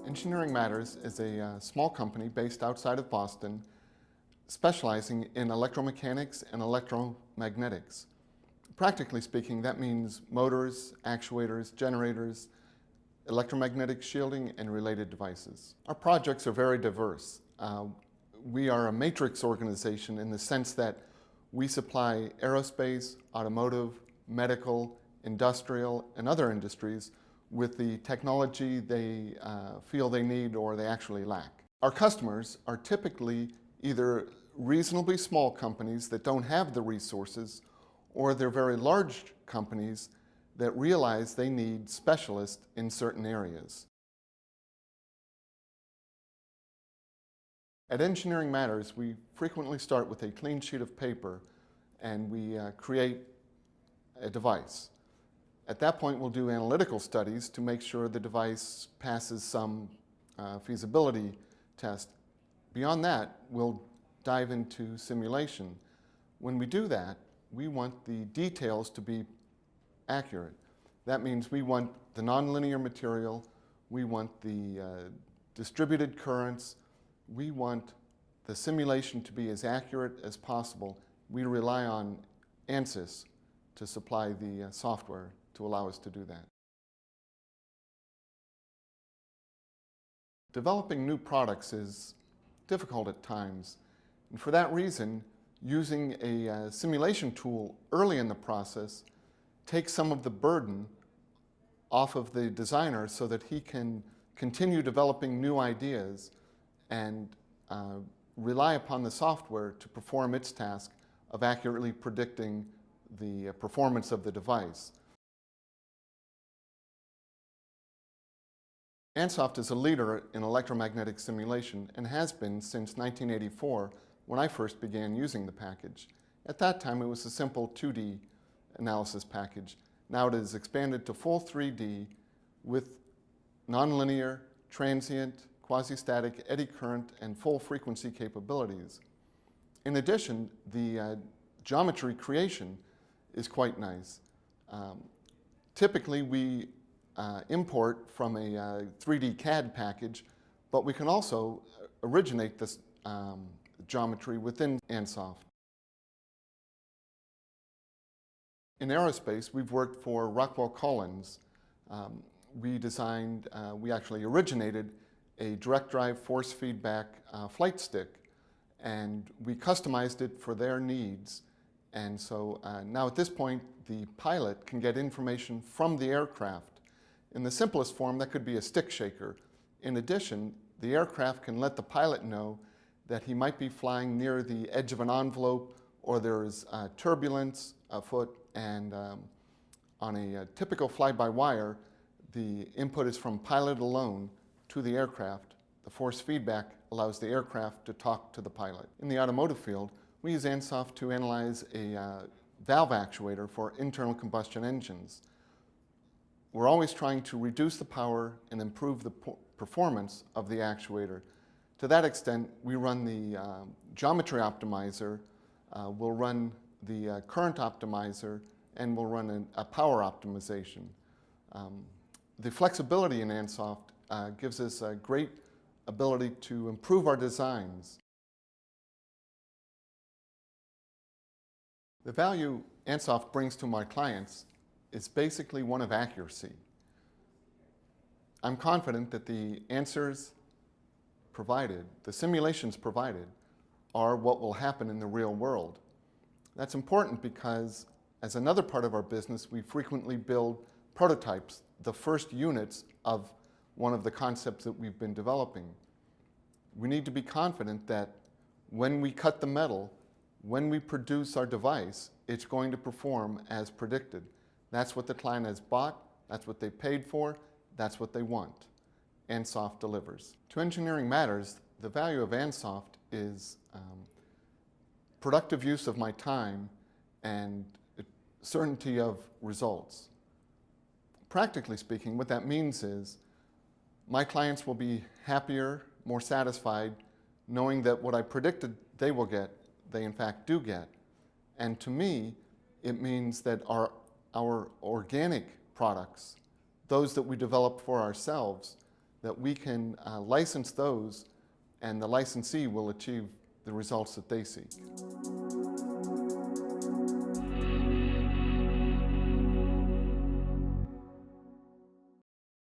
Engineering Matters is a small company based outside of Boston, specializing in electromechanics and electromagnetics. Practically speaking, that means motors, actuators, generators, electromagnetic shielding, and related devices. Our projects are very diverse. We are a matrix organization in the sense that we supply aerospace, automotive, medical, industrial, and other industries with the technology they feel they need or they actually lack. Our customers are typically either reasonably small companies that don't have the resources, or they're very large companies that realize they need specialists in certain areas. At Engineering Matters, we frequently start with a clean sheet of paper and we create a device. At that point, we'll do analytical studies to make sure the device passes some feasibility test. Beyond that, we'll dive into simulation. When we do that, we want the details to be accurate. That means we want the nonlinear material, we want the distributed currents, we want the simulation to be as accurate as possible. We rely on Ansys to supply the software to allow us to do that. Developing new products is difficult at times, and for that reason, using a simulation tool early in the process takes some of the burden off of the designer so that he can continue developing new ideas and rely upon the software to perform its task of accurately predicting the performance of the device. Ansoft is a leader in electromagnetic simulation and has been since 1984 when I first began using the package. At that time, it was a simple 2D analysis package. Now it is expanded to full 3D with nonlinear, transient, quasi-static, eddy current, and full frequency capabilities. In addition, the geometry creation is quite nice. Typically, we import from a 3D CAD package, but we can also originate this geometry within Ansoft. In aerospace, we've worked for Rockwell Collins. We actually originated a direct drive force feedback flight stick, and we customized it for their needs. And so now at this point, the pilot can get information from the aircraft. In the simplest form, that could be a stick shaker. In addition, the aircraft can let the pilot know that he might be flying near the edge of an envelope or there's turbulence afoot, and on a typical fly-by-wire, the input is from pilot alone to the aircraft. The force feedback allows the aircraft to talk to the pilot. In the automotive field, we use Ansoft to analyze a valve actuator for internal combustion engines. We're always trying to reduce the power and improve the performance of the actuator. To that extent, we run the geometry optimizer, we'll run the current optimizer, and we'll run a power optimization. The flexibility in Ansoft gives us a great ability to improve our designs. The value Ansoft brings to my clients is basically one of accuracy. I'm confident that the answers provided, the simulations provided, are what will happen in the real world. That's important because, as another part of our business, we frequently build prototypes, the first units of one of the concepts that we've been developing. We need to be confident that when we cut the metal, when we produce our device, it's going to perform as predicted. That's what the client has bought, that's what they paid for, that's what they want. Ansoft delivers. To Engineering Matters, the value of Ansoft is productive use of my time and certainty of results. Practically speaking, what that means is my clients will be happier, more satisfied, knowing that what I predicted they will get, they in fact do get. And to me, it means that our our organic products, those that we develop for ourselves, that we can license those, and the licensee will achieve the results that they seek.